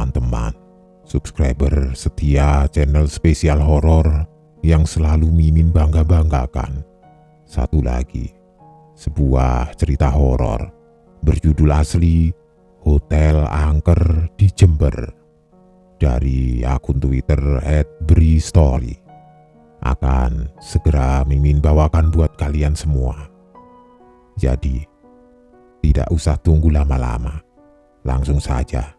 teman-teman, subscriber setia channel spesial horor yang selalu Mimin bangga-banggakan. Satu lagi, sebuah cerita horor berjudul asli Hotel Angker di Jember dari akun Twitter @bristory akan segera Mimin bawakan buat kalian semua. Jadi, tidak usah tunggu lama-lama. Langsung saja,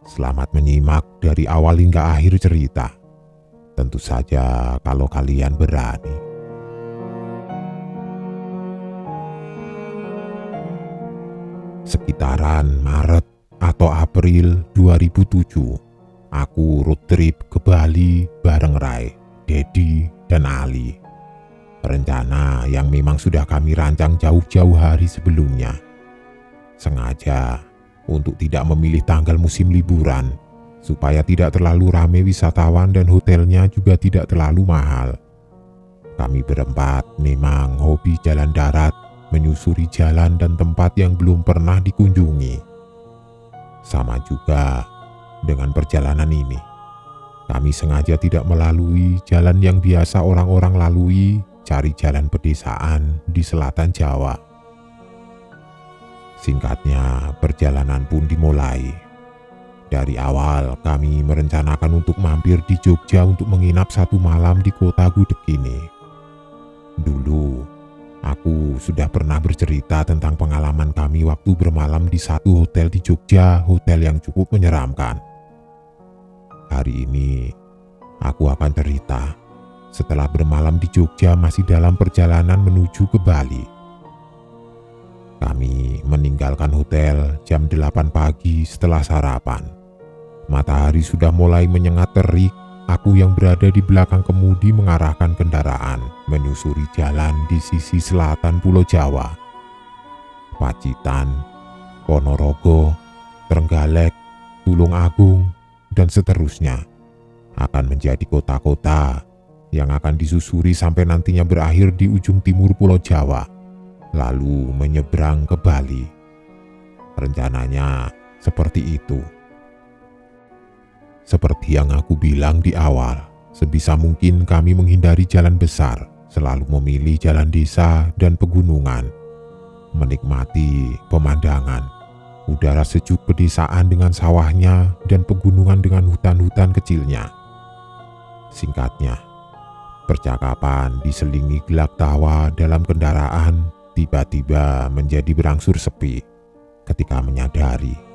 selamat menyimak dari awal hingga akhir cerita. Tentu saja kalau kalian berani. Sekitaran Maret atau April 2007, aku road trip ke Bali bareng Rai, Dedi, dan Ali. Rencana yang memang sudah kami rancang jauh-jauh hari sebelumnya. Sengaja untuk tidak memilih tanggal musim liburan, supaya tidak terlalu ramai wisatawan dan hotelnya juga tidak terlalu mahal. Kami berempat memang hobi jalan darat, menyusuri jalan dan tempat yang belum pernah dikunjungi. Sama juga dengan perjalanan ini, kami sengaja tidak melalui jalan yang biasa orang-orang lalui, cari jalan pedesaan di selatan Jawa. Singkatnya, perjalanan pun dimulai. Dari awal kami merencanakan untuk mampir di Jogja untuk menginap 1 malam di kota gudeg ini. Dulu, aku sudah pernah bercerita tentang pengalaman kami waktu bermalam di satu hotel di Jogja, hotel yang cukup menyeramkan. Hari ini, aku akan cerita setelah bermalam di Jogja masih dalam perjalanan menuju ke Bali. Kami meninggalkan hotel jam 8 pagi setelah sarapan. Matahari sudah mulai menyengat terik. Aku yang berada di belakang kemudi mengarahkan kendaraan menyusuri jalan di sisi selatan Pulau Jawa. Pacitan, Ponorogo, Trenggalek, Tulungagung, dan seterusnya akan menjadi kota-kota yang akan disusuri sampai nantinya berakhir di ujung timur Pulau Jawa, lalu menyeberang ke Bali. Rencananya seperti itu. Seperti yang aku bilang di awal, sebisa mungkin kami menghindari jalan besar, selalu memilih jalan desa dan pegunungan. Menikmati pemandangan, udara sejuk pedesaan dengan sawahnya dan pegunungan dengan hutan-hutan kecilnya. Singkatnya, percakapan diselingi gelak tawa dalam kendaraan tiba-tiba menjadi berangsur sepi ketika menyadari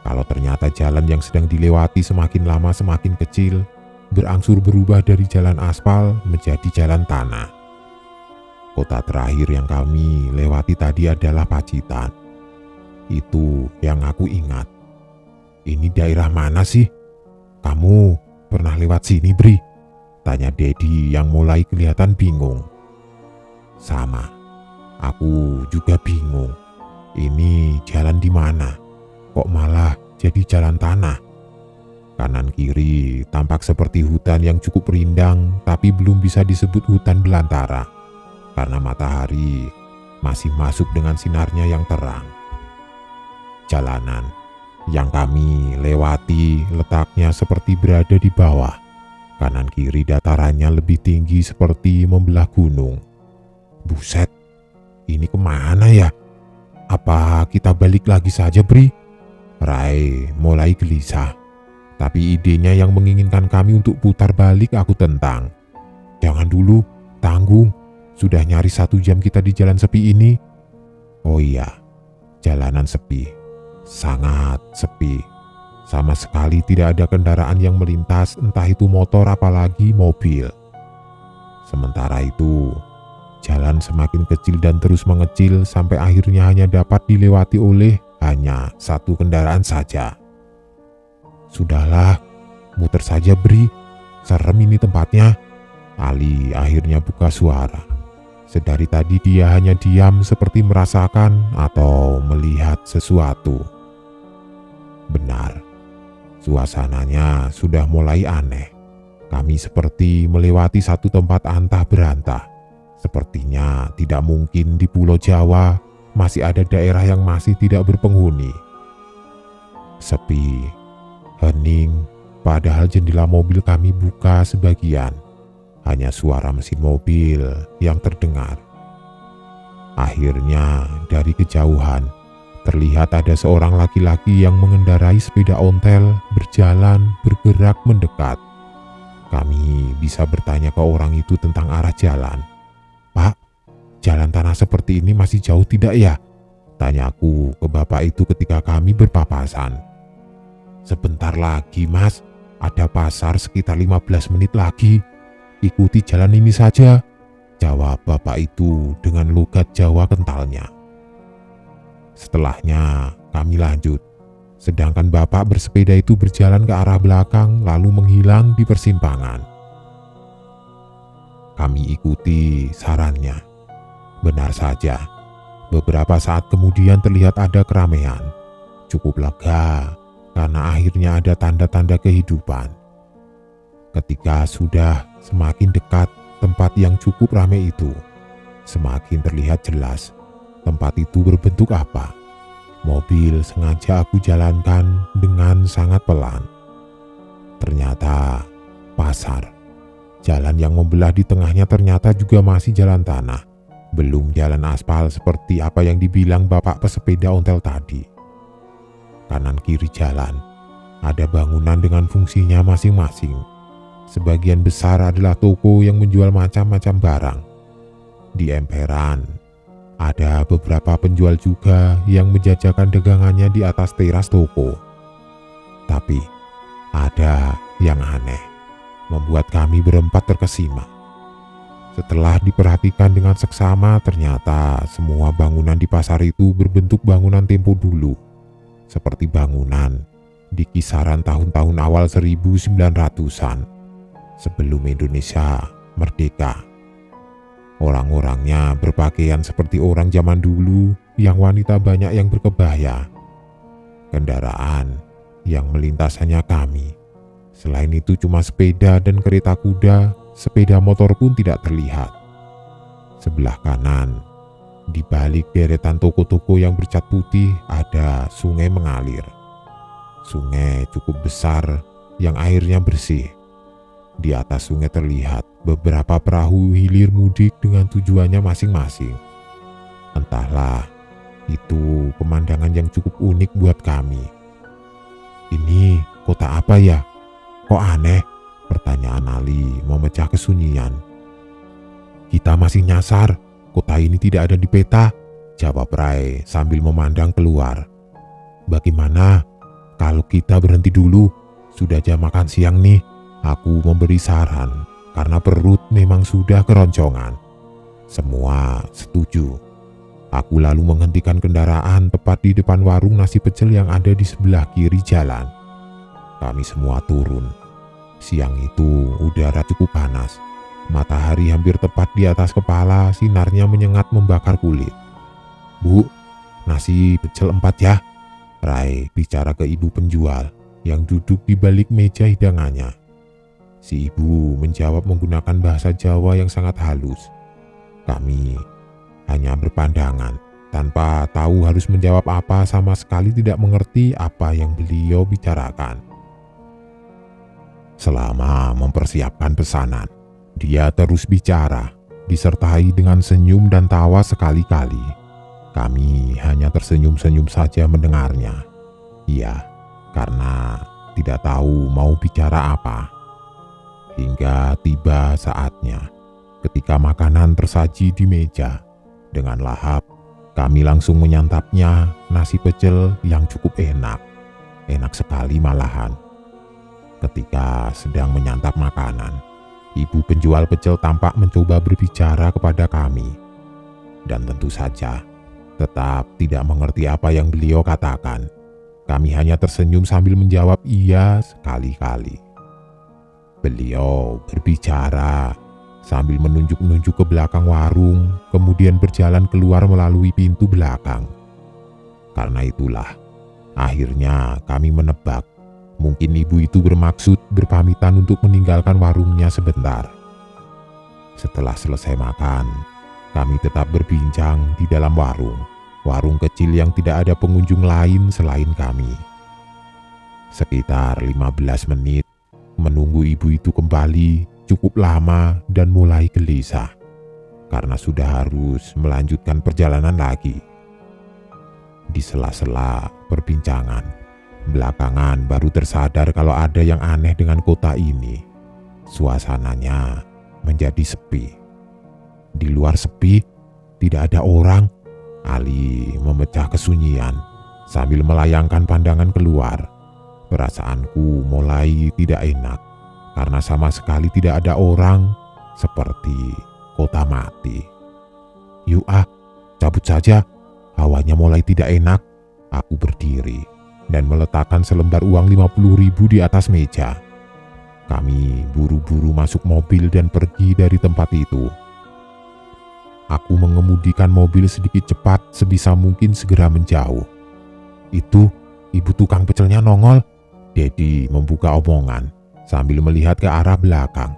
kalau ternyata jalan yang sedang dilewati semakin lama semakin kecil, berangsur berubah dari jalan aspal menjadi jalan tanah. Kota terakhir yang kami lewati tadi adalah Pacitan. Itu yang aku ingat. Ini daerah mana sih? Kamu pernah lewat sini, Bri? Tanya Dedi yang mulai kelihatan bingung. Sama. Aku juga bingung. Ini jalan di mana? Kok malah jadi jalan tanah? Kanan kiri tampak seperti hutan yang cukup rindang, tapi belum bisa disebut hutan belantara karena matahari masih masuk dengan sinarnya yang terang. Jalanan yang kami lewati letaknya seperti berada di bawah. Kanan kiri datarannya lebih tinggi seperti membelah gunung. Buset, ini kemana ya? Apa kita balik lagi saja, Bri? Rai mulai gelisah, tapi idenya yang menginginkan kami untuk putar balik aku tentang. Jangan dulu, tanggung. Sudah nyari 1 jam kita di jalan sepi ini. Oh iya, jalanan sepi, sangat sepi. Sama sekali tidak ada kendaraan yang melintas, entah itu motor apalagi mobil. Sementara itu, jalan semakin kecil dan terus mengecil sampai akhirnya hanya dapat dilewati oleh hanya 1 kendaraan saja. Sudahlah, muter saja, Bri. Serem ini tempatnya. Ali akhirnya buka suara. Sedari tadi dia hanya diam seperti merasakan atau melihat sesuatu. Benar, suasananya sudah mulai aneh. Kami seperti melewati satu tempat antah berantah. Sepertinya tidak mungkin di Pulau Jawa masih ada daerah yang masih tidak berpenghuni. Sepi, Hening, padahal jendela mobil kami buka sebagian. Hanya suara mesin mobil yang terdengar. Akhirnya dari kejauhan terlihat ada seorang laki-laki yang mengendarai sepeda ontel berjalan bergerak mendekat. Kami bisa bertanya ke orang itu tentang arah jalan. "Pak, jalan tanah seperti ini masih jauh tidak ya?" tanyaku ke bapak itu ketika kami berpapasan. "Sebentar lagi mas, ada pasar sekitar 15 menit lagi. Ikuti jalan ini saja," jawab bapak itu dengan logat Jawa kentalnya. Setelahnya kami lanjut, sedangkan bapak bersepeda itu berjalan ke arah belakang lalu menghilang di persimpangan. Kami ikuti sarannya. Benar saja, beberapa saat kemudian terlihat ada keramaian. Cukup lega karena akhirnya ada tanda-tanda kehidupan. Ketika sudah semakin dekat tempat yang cukup ramai itu, semakin terlihat jelas tempat itu berbentuk apa. Mobil sengaja aku jalankan dengan sangat pelan. Ternyata pasar. Jalan yang membelah di tengahnya ternyata juga masih jalan tanah. Belum jalan aspal seperti apa yang dibilang bapak pesepeda ontel tadi. Kanan kiri jalan ada bangunan dengan fungsinya masing-masing. Sebagian besar adalah toko yang menjual macam-macam barang. Di emperan ada beberapa penjual juga yang menjajakan dagangannya di atas teras toko. Tapi ada yang aneh, membuat kami berempat terkesima. Setelah diperhatikan dengan seksama, ternyata semua bangunan di pasar itu berbentuk bangunan tempo dulu, seperti bangunan di kisaran tahun-tahun awal 1900-an, sebelum Indonesia merdeka. Orang-orangnya berpakaian seperti orang zaman dulu, yang wanita banyak yang berkebaya. Kendaraan yang melintas hanya kami. Selain itu cuma sepeda dan kereta kuda, sepeda motor pun tidak terlihat. Sebelah kanan, di balik deretan toko-toko yang bercat putih, ada sungai mengalir. Sungai cukup besar yang airnya bersih. Di atas sungai terlihat beberapa perahu hilir mudik dengan tujuannya masing-masing. Entahlah, itu pemandangan yang cukup unik buat kami. "Ini kota apa ya? Kok aneh?" pertanyaan Ali memecah kesunyian. "Kita masih nyasar, kota ini tidak ada di peta," jawab Rai sambil memandang keluar. "Bagaimana kalau kita berhenti dulu? Sudah jam makan siang nih," aku memberi saran karena perut memang sudah keroncongan. Semua setuju. Aku lalu menghentikan kendaraan tepat di depan warung nasi pecel yang ada di sebelah kiri jalan. Kami semua turun. Siang itu udara cukup panas. Matahari hampir tepat di atas kepala, sinarnya menyengat membakar kulit. "Bu, nasi pecel 4 ya," Rai bicara ke ibu penjual yang duduk di balik meja hidangannya. Si ibu menjawab menggunakan bahasa Jawa yang sangat halus. Kami hanya berpandangan tanpa tahu harus menjawab apa, sama sekali tidak mengerti apa yang beliau bicarakan. Selama mempersiapkan pesanan, dia terus bicara, disertai dengan senyum dan tawa sekali-kali. Kami hanya tersenyum-senyum saja mendengarnya. Iya, karena tidak tahu mau bicara apa. Hingga tiba saatnya, ketika makanan tersaji di meja. Dengan lahap, kami langsung menyantapnya, nasi pecel yang cukup enak. Enak sekali malahan. Ketika sedang menyantap makanan, ibu penjual pecel tampak mencoba berbicara kepada kami. Dan tentu saja, tetap tidak mengerti apa yang beliau katakan. Kami hanya tersenyum sambil menjawab iya sekali-kali. Beliau berbicara sambil menunjuk-nunjuk ke belakang warung, kemudian berjalan keluar melalui pintu belakang. Karena itulah, akhirnya kami menebak, mungkin ibu itu bermaksud berpamitan untuk meninggalkan warungnya sebentar. Setelah selesai makan, kami tetap berbincang di dalam warung kecil yang tidak ada pengunjung lain selain kami. Sekitar 15 menit menunggu ibu itu kembali cukup lama dan mulai gelisah karena sudah harus melanjutkan perjalanan lagi. Di sela-sela perbincangan, belakangan baru tersadar kalau ada yang aneh dengan kota ini. Suasananya menjadi sepi. Di luar sepi, tidak ada orang. Ali memecah kesunyian sambil melayangkan pandangan keluar. Perasaanku mulai tidak enak karena sama sekali tidak ada orang, seperti kota mati. Yuk cabut saja. Hawanya mulai tidak enak. Aku berdiri dan meletakkan selembar uang 50.000 di atas meja. Kami buru-buru masuk mobil dan pergi dari tempat itu. Aku mengemudikan mobil sedikit cepat sebisa mungkin segera menjauh. Itu, ibu tukang pecelnya nongol. Dedi membuka omongan sambil melihat ke arah belakang.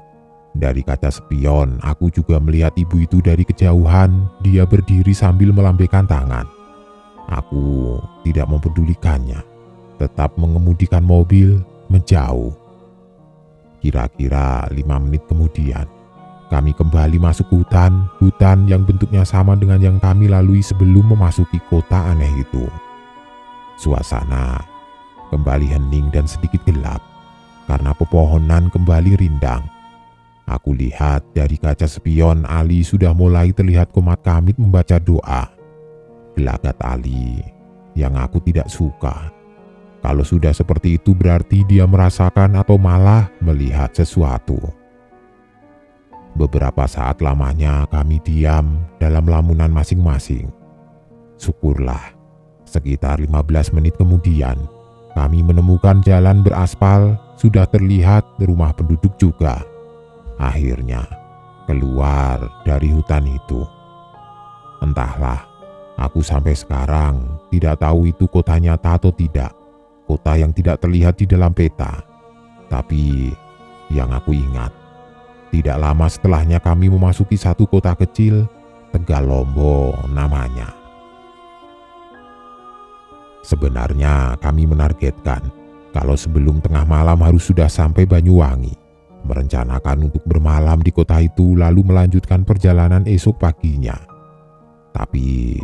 Dari kaca spion, aku juga melihat ibu itu dari kejauhan. Dia berdiri sambil melambaikan tangan. Aku tidak mempedulikannya, tetap mengemudikan mobil menjauh. Kira-kira 5 menit kemudian, kami kembali masuk hutan yang bentuknya sama dengan yang kami lalui sebelum memasuki kota aneh itu. Suasana kembali hening dan sedikit gelap karena pepohonan kembali rindang. Aku lihat dari kaca spion Ali sudah mulai terlihat komat kamit membaca doa. Gelagat Ali yang aku tidak suka. Kalau sudah seperti itu berarti dia merasakan atau malah melihat sesuatu. Beberapa saat lamanya kami diam dalam lamunan masing-masing. Syukurlah, sekitar 15 menit kemudian kami menemukan jalan beraspal, sudah terlihat rumah penduduk juga. Akhirnya keluar dari hutan itu. Entahlah, aku sampai sekarang tidak tahu itu kota nyata atau tidak. Kota yang tidak terlihat di dalam peta. Tapi yang aku ingat, tidak lama setelahnya kami memasuki satu kota kecil, Tegalombo namanya. Sebenarnya kami menargetkan kalau sebelum tengah malam harus sudah sampai Banyuwangi. Merencanakan untuk bermalam di kota itu lalu melanjutkan perjalanan esok paginya. Tapi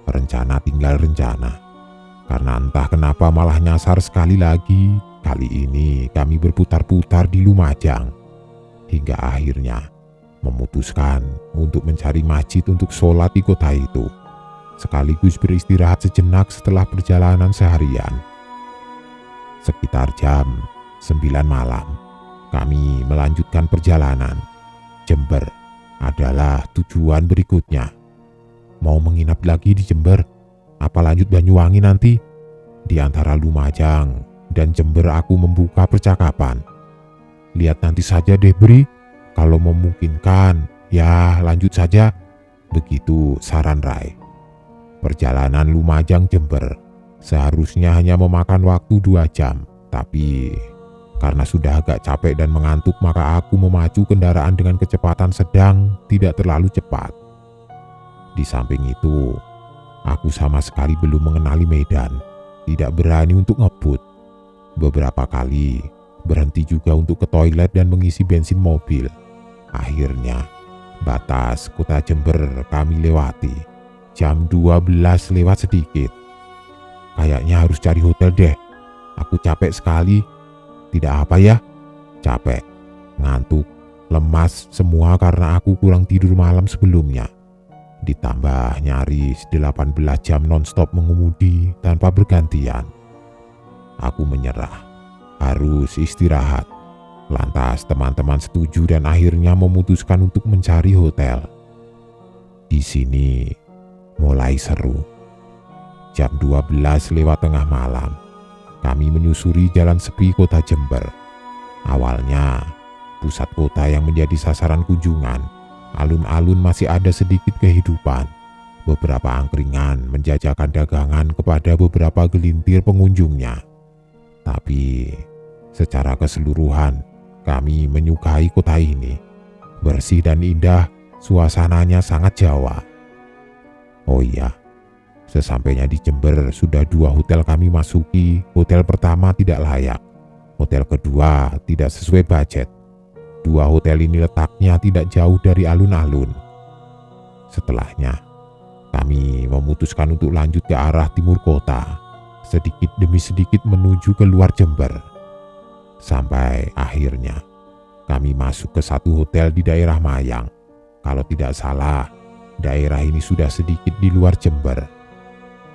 rencana tinggal rencana. Karena entah kenapa malah nyasar sekali lagi. Kali ini kami berputar-putar di Lumajang. Hingga akhirnya memutuskan untuk mencari masjid untuk sholat di kota itu. Sekaligus beristirahat sejenak setelah perjalanan seharian. Sekitar jam 9 malam, kami melanjutkan perjalanan. Jember adalah tujuan berikutnya. Mau menginap lagi di Jember? Apa lanjut Banyuwangi nanti? Di antara Lumajang dan Jember aku membuka percakapan. Lihat nanti saja deh Bri, kalau memungkinkan ya lanjut saja. Begitu saran Rai. Perjalanan Lumajang Jember seharusnya hanya memakan waktu 2 jam. Tapi karena sudah agak capek dan mengantuk maka aku memacu kendaraan dengan kecepatan sedang, tidak terlalu cepat. Di samping itu, aku sama sekali belum mengenali medan, tidak berani untuk ngebut. Beberapa kali berhenti juga untuk ke toilet dan mengisi bensin mobil. Akhirnya, batas kota Jember kami lewati. Jam 12 lewat sedikit. Kayaknya harus cari hotel deh. Aku capek sekali. Tidak apa ya, capek, ngantuk, lemas semua karena aku kurang tidur malam sebelumnya. Ditambah nyaris 18 jam nonstop mengemudi tanpa bergantian. Aku menyerah, harus istirahat. Lantas teman-teman setuju dan akhirnya memutuskan untuk mencari hotel. Di sini mulai seru. Jam 12 lewat tengah malam, kami menyusuri jalan sepi kota Jember. Awalnya, pusat kota yang menjadi sasaran kunjungan. Alun-alun masih ada sedikit kehidupan. Beberapa angkringan menjajakan dagangan kepada beberapa gelintir pengunjungnya. Tapi secara keseluruhan kami menyukai kota ini. Bersih dan indah, suasananya sangat Jawa. Oh iya, Sesampainya di Jember, sudah 2 hotel kami masuki. Hotel pertama tidak layak, hotel kedua tidak sesuai budget. 2 hotel ini letaknya tidak jauh dari alun-alun. Setelahnya, kami memutuskan untuk lanjut ke arah timur kota, sedikit demi sedikit menuju ke luar Jember. Sampai akhirnya, kami masuk ke satu hotel di daerah Mayang. Kalau tidak salah, daerah ini sudah sedikit di luar Jember.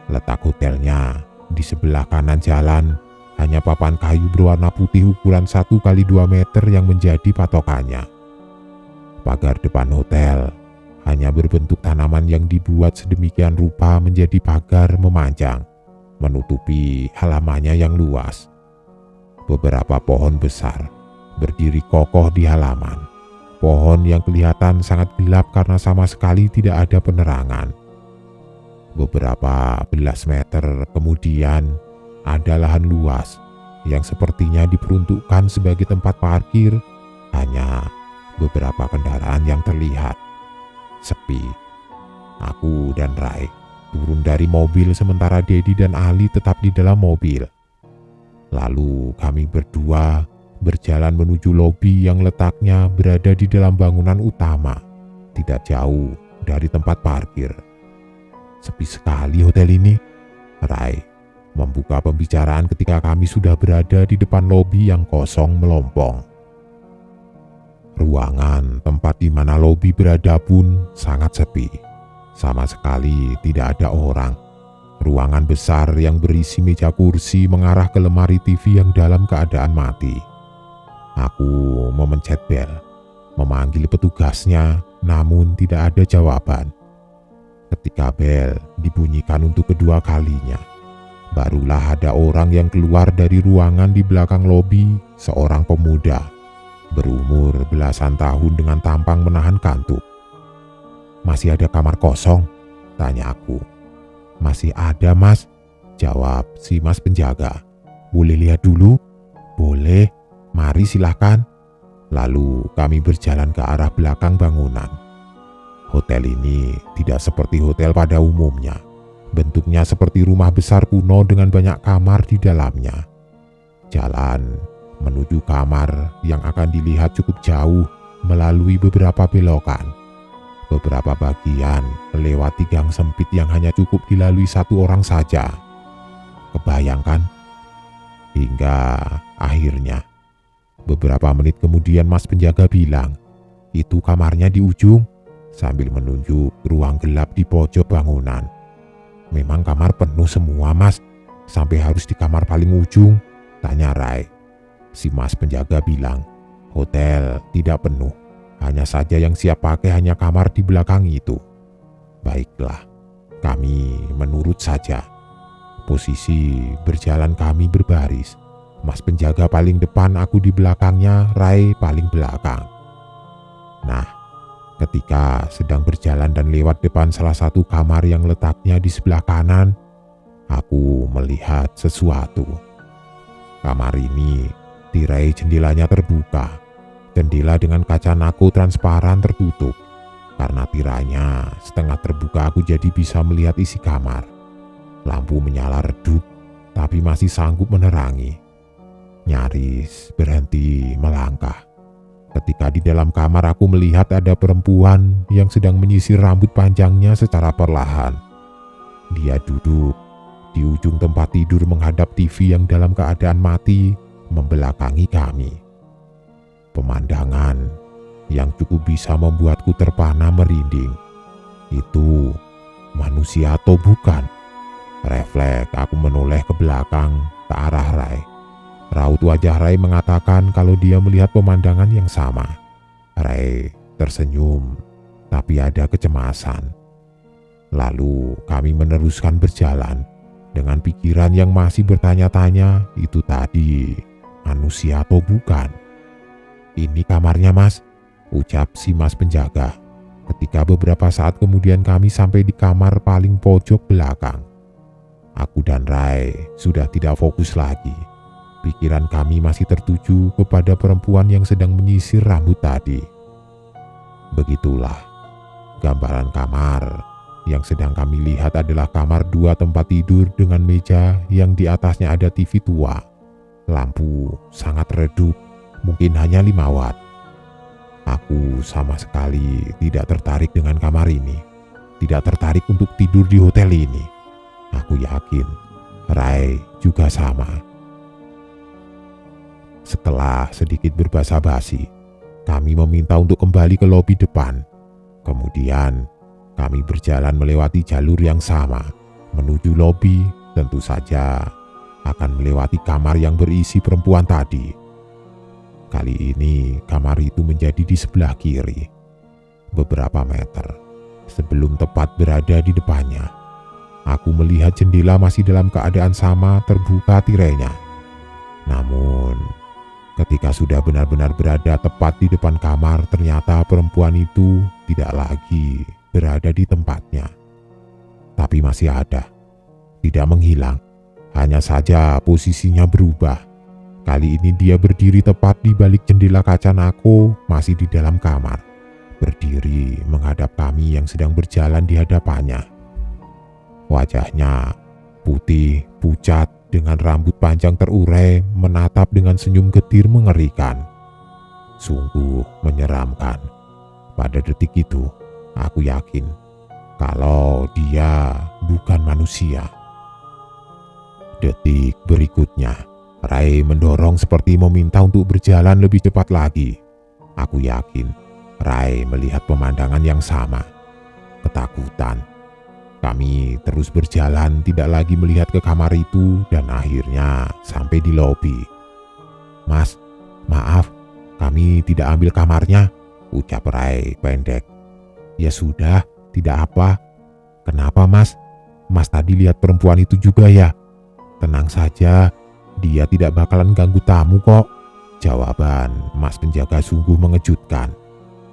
Letak hotelnya di sebelah kanan jalan, hanya papan kayu berwarna putih ukuran 1x2 meter yang menjadi patokannya. Pagar depan hotel hanya berbentuk tanaman yang dibuat sedemikian rupa menjadi pagar memanjang, menutupi halamannya yang luas. Beberapa pohon besar berdiri kokoh di halaman. Pohon yang kelihatan sangat gelap karena sama sekali tidak ada penerangan. Beberapa belas meter kemudian ada lahan luas yang sepertinya diperuntukkan sebagai tempat parkir. Hanya beberapa kendaraan yang terlihat. Sepi. Aku dan Rai turun dari mobil sementara Dedi dan Ali tetap di dalam mobil. Lalu kami berdua berjalan menuju lobi yang letaknya berada di dalam bangunan utama, tidak jauh dari tempat parkir. Sepi sekali hotel ini. Rai membuka pembicaraan ketika kami sudah berada di depan lobi yang kosong melompong. Ruangan tempat di mana lobi berada pun sangat sepi. Sama sekali tidak ada orang. Ruangan besar yang berisi meja kursi mengarah ke lemari TV yang dalam keadaan mati. Aku memencet bel, memanggil petugasnya, namun tidak ada jawaban. Ketika bel dibunyikan untuk kedua kalinya, barulah ada orang yang keluar dari ruangan di belakang lobi, seorang pemuda berumur belasan tahun dengan tampang menahan kantuk. "Masih ada kamar kosong?" tanya aku. "Masih ada, Mas," jawab si Mas penjaga. "Boleh lihat dulu?" "Boleh, mari silahkan." Lalu kami berjalan ke arah belakang bangunan. Hotel ini tidak seperti hotel pada umumnya. Bentuknya seperti rumah besar kuno dengan banyak kamar di dalamnya. Jalan menuju kamar yang akan dilihat cukup jauh melalui beberapa belokan. Beberapa bagian melewati gang sempit yang hanya cukup dilalui satu orang saja. Kebayangkan? Hingga akhirnya, beberapa menit kemudian Mas penjaga bilang, "Itu kamarnya di ujung," sambil menunjuk ruang gelap di pojok bangunan. "Memang kamar penuh semua, Mas? Sampai harus di kamar paling ujung?" tanya Rai. Si Mas penjaga bilang, "Hotel tidak penuh. Hanya saja yang siap pakai hanya kamar di belakang itu." Baiklah, kami menurut saja. Posisi berjalan kami berbaris. Mas penjaga paling depan, aku di belakangnya, Rai paling belakang. Nah, ketika sedang berjalan dan lewat depan salah satu kamar yang letaknya di sebelah kanan, aku melihat sesuatu. Kamar ini tirai jendelanya terbuka. Jendela dengan kaca nako transparan tertutup. Karena tiranya setengah terbuka, aku jadi bisa melihat isi kamar. Lampu menyala redup, tapi masih sanggup menerangi. Nyaris berhenti melangkah. Ketika di dalam kamar aku melihat ada perempuan yang sedang menyisir rambut panjangnya secara perlahan. Dia duduk di ujung tempat tidur menghadap TV yang dalam keadaan mati membelakangi kami. Pemandangan yang cukup bisa membuatku terpana merinding. Itu manusia atau bukan? Refleks aku menoleh ke belakang ke arah Rai. Raut wajah Rai mengatakan kalau dia melihat pemandangan yang sama. Rai tersenyum, tapi ada kecemasan. Lalu kami meneruskan berjalan dengan pikiran yang masih bertanya-tanya, itu tadi manusia atau bukan? "Ini kamarnya, Mas," ucap si Mas penjaga. Ketika beberapa saat kemudian kami sampai di kamar paling pojok belakang. Aku dan Rai sudah tidak fokus lagi. Pikiran kami masih tertuju kepada perempuan yang sedang menyisir rambut tadi. Begitulah gambaran kamar Yang sedang kami lihat adalah kamar 2 tempat tidur dengan meja yang di atasnya ada TV tua. Lampu sangat redup, mungkin hanya 5 watt. Aku sama sekali tidak tertarik dengan kamar ini. Tidak tertarik untuk tidur di hotel ini. Aku yakin Rai juga sama. Setelah sedikit berbasa-basi, kami meminta untuk kembali ke lobi depan. Kemudian kami berjalan melewati jalur yang sama menuju lobi, tentu saja akan melewati kamar yang berisi perempuan tadi. Kali ini kamar itu menjadi di sebelah kiri, beberapa meter sebelum tepat berada di depannya. Aku melihat jendela masih dalam keadaan sama, terbuka tirainya. Namun ketika sudah benar-benar berada tepat di depan kamar, ternyata perempuan itu tidak lagi berada di tempatnya. Tapi masih ada, tidak menghilang, hanya saja posisinya berubah. Kali ini dia berdiri tepat di balik jendela kaca Nako, masih di dalam kamar. Berdiri menghadap kami yang sedang berjalan di hadapannya. Wajahnya putih, pucat, dengan rambut panjang terurai, menatap dengan senyum getir mengerikan. Sungguh menyeramkan. Pada detik itu, aku yakin kalau dia bukan manusia. Detik berikutnya, Rai mendorong seperti meminta untuk berjalan lebih cepat lagi. Aku yakin Rai melihat pemandangan yang sama. Ketakutan. Kami terus berjalan, tidak lagi melihat ke kamar itu, dan akhirnya sampai di lobi. "Mas, maaf, kami tidak ambil kamarnya," ucap Rai pendek. "Ya sudah, tidak apa. Kenapa, Mas? Mas tadi lihat perempuan itu juga ya? Tenang saja, dia tidak bakalan ganggu tamu kok." Jawaban Mas penjaga sungguh mengejutkan.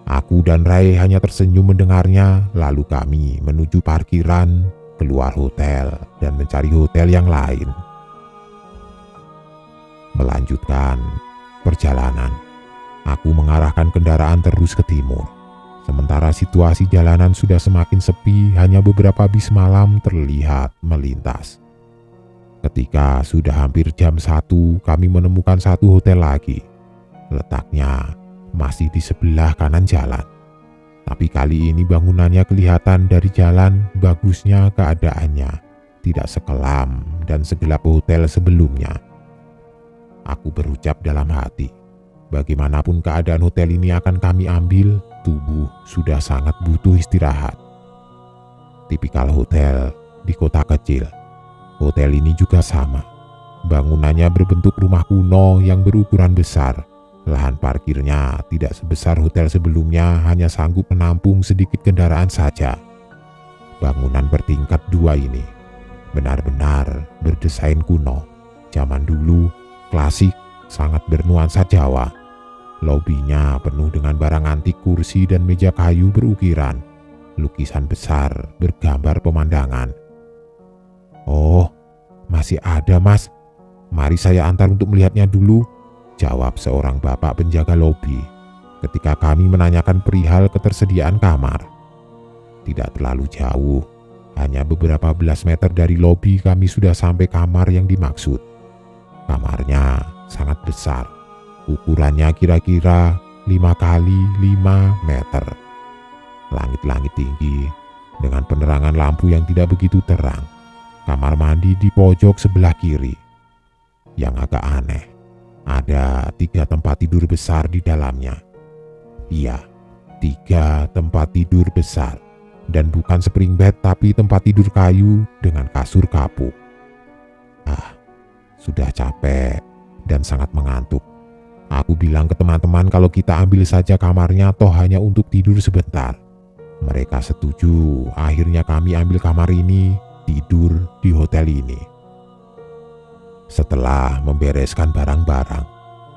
Aku dan Rai hanya tersenyum mendengarnya, lalu kami menuju parkiran, keluar hotel, dan mencari hotel yang lain. Melanjutkan perjalanan, aku mengarahkan kendaraan terus ke timur. Sementara situasi jalanan sudah semakin sepi, hanya beberapa bis malam terlihat melintas. Ketika sudah hampir jam 1, kami menemukan satu hotel lagi. Letaknya masih di sebelah kanan jalan. Tapi kali ini bangunannya kelihatan dari jalan, bagusnya keadaannya. Tidak sekelam dan segelap hotel sebelumnya. Aku berucap dalam hati, bagaimanapun keadaan hotel ini akan kami ambil, tubuh sudah sangat butuh istirahat. Tipikal hotel di kota kecil. Hotel ini juga sama. Bangunannya berbentuk rumah kuno yang berukuran besar. Lahan parkirnya tidak sebesar hotel sebelumnya, hanya sanggup menampung sedikit kendaraan saja. Bangunan bertingkat 2 ini benar-benar berdesain kuno. Zaman dulu, klasik, sangat bernuansa Jawa. Lobinya penuh dengan barang antik, kursi dan meja kayu berukiran. Lukisan besar bergambar pemandangan. "Oh, masih ada, Mas. Mari saya antar untuk melihatnya dulu," jawab seorang bapak penjaga lobi ketika kami menanyakan perihal ketersediaan kamar. Tidak terlalu jauh, hanya beberapa belas meter dari lobi kami sudah sampai kamar yang dimaksud. Kamarnya sangat besar, ukurannya kira-kira 5 kali 5 meter. Langit-langit tinggi dengan penerangan lampu yang tidak begitu terang. Kamar mandi di pojok sebelah kiri. Yang agak aneh, ada 3 tempat tidur besar di dalamnya. Iya, 3 tempat tidur besar. Dan bukan spring bed, tapi tempat tidur kayu dengan kasur kapuk. Sudah capek dan sangat mengantuk. Aku bilang ke teman-teman kalau kita ambil saja kamarnya, toh hanya untuk tidur sebentar. Mereka setuju, akhirnya kami ambil kamar ini, tidur di hotel ini. Setelah membereskan barang-barang,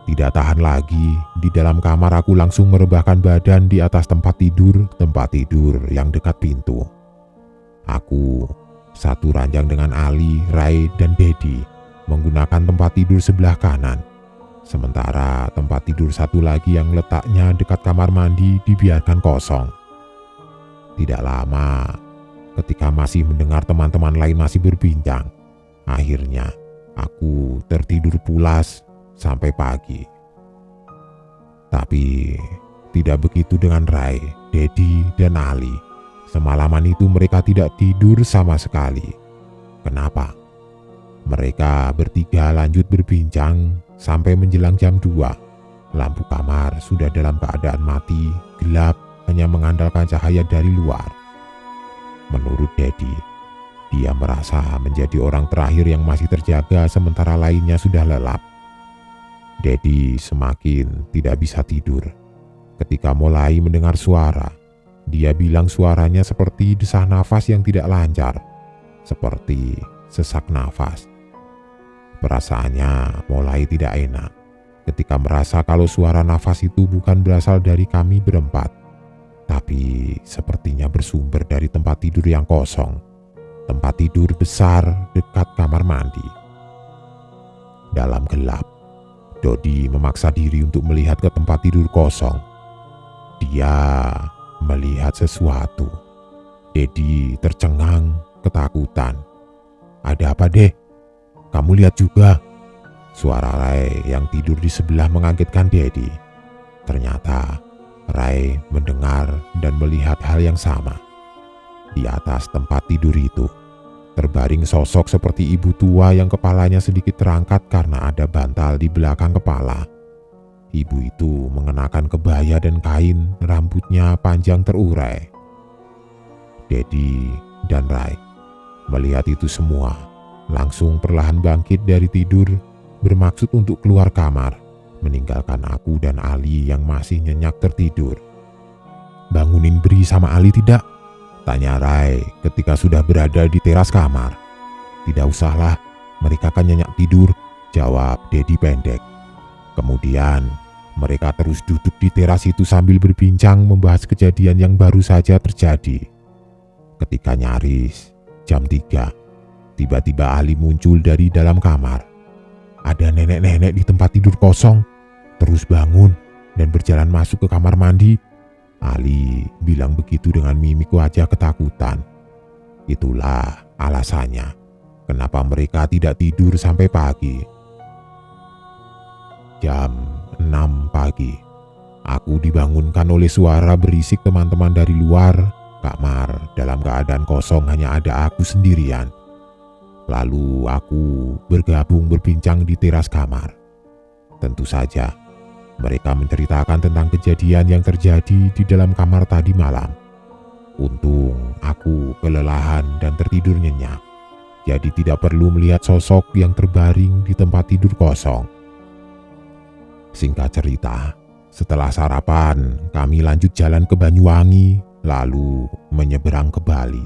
tidak tahan lagi, di dalam kamar aku langsung merebahkan badan di atas tempat tidur yang dekat pintu. Aku satu ranjang dengan Ali, Rai, dan Dedi, menggunakan tempat tidur sebelah kanan. Sementara tempat tidur satu lagi yang letaknya dekat kamar mandi dibiarkan kosong. Tidak lama, Ketika masih mendengar teman-teman lain masih berbincang, akhirnya aku tertidur pulas sampai pagi. Tapi tidak begitu dengan Rai, Dedi, dan Ali. Semalaman itu mereka tidak tidur sama sekali. Kenapa? Mereka bertiga lanjut berbincang sampai menjelang jam 2. Lampu kamar sudah dalam keadaan mati, gelap, hanya mengandalkan cahaya dari luar. Menurut Dedi, dia merasa menjadi orang terakhir yang masih terjaga sementara lainnya sudah lelap. Dedi semakin tidak bisa tidur. Ketika mulai mendengar suara, dia bilang suaranya seperti desah nafas yang tidak lancar, seperti sesak nafas. Perasaannya mulai tidak enak ketika merasa kalau suara nafas itu bukan berasal dari kami berempat, tapi sepertinya bersumber dari tempat tidur yang kosong, tempat tidur besar dekat kamar mandi. Dalam gelap, Dodi memaksa diri untuk melihat ke tempat tidur kosong. Dia melihat sesuatu. Dedi tercengang ketakutan. "Ada apa, Dek? Kamu lihat juga?" Suara Rai yang tidur di sebelah mengagetkan Dedi. Ternyata Rai mendengar dan melihat hal yang sama. Di atas tempat tidur itu terbaring sosok seperti ibu tua yang kepalanya sedikit terangkat karena ada bantal di belakang kepala. Ibu itu mengenakan kebaya dan kain, rambutnya panjang terurai. Dedi dan Rai melihat itu semua, langsung perlahan bangkit dari tidur, bermaksud untuk keluar kamar, meninggalkan aku dan Ali yang masih nyenyak tertidur. "Bangunin Bri sama Ali tidak?" tanya Rai ketika sudah berada di teras kamar. "Tidak usahlah, mereka kan nyenyak tidur," jawab Dedi pendek. Kemudian mereka terus duduk di teras itu sambil berbincang membahas kejadian yang baru saja terjadi. Ketika nyaris jam 3, tiba-tiba Ali muncul dari dalam kamar. "Ada nenek-nenek di tempat tidur kosong," terus bangun dan berjalan masuk ke kamar mandi. Ali bilang begitu dengan mimik wajah ketakutan. Itulah alasannya kenapa mereka tidak tidur sampai pagi. Jam 6 pagi, aku dibangunkan oleh suara berisik teman-teman dari luar kamar. Dalam keadaan kosong hanya ada aku sendirian. Lalu aku bergabung berbincang di teras kamar. Tentu saja mereka menceritakan tentang kejadian yang terjadi di dalam kamar tadi malam. Untung aku kelelahan dan tertidur nyenyak, jadi tidak perlu melihat sosok yang terbaring di tempat tidur kosong. Singkat cerita, setelah sarapan kami lanjut jalan ke Banyuwangi, lalu menyeberang ke Bali.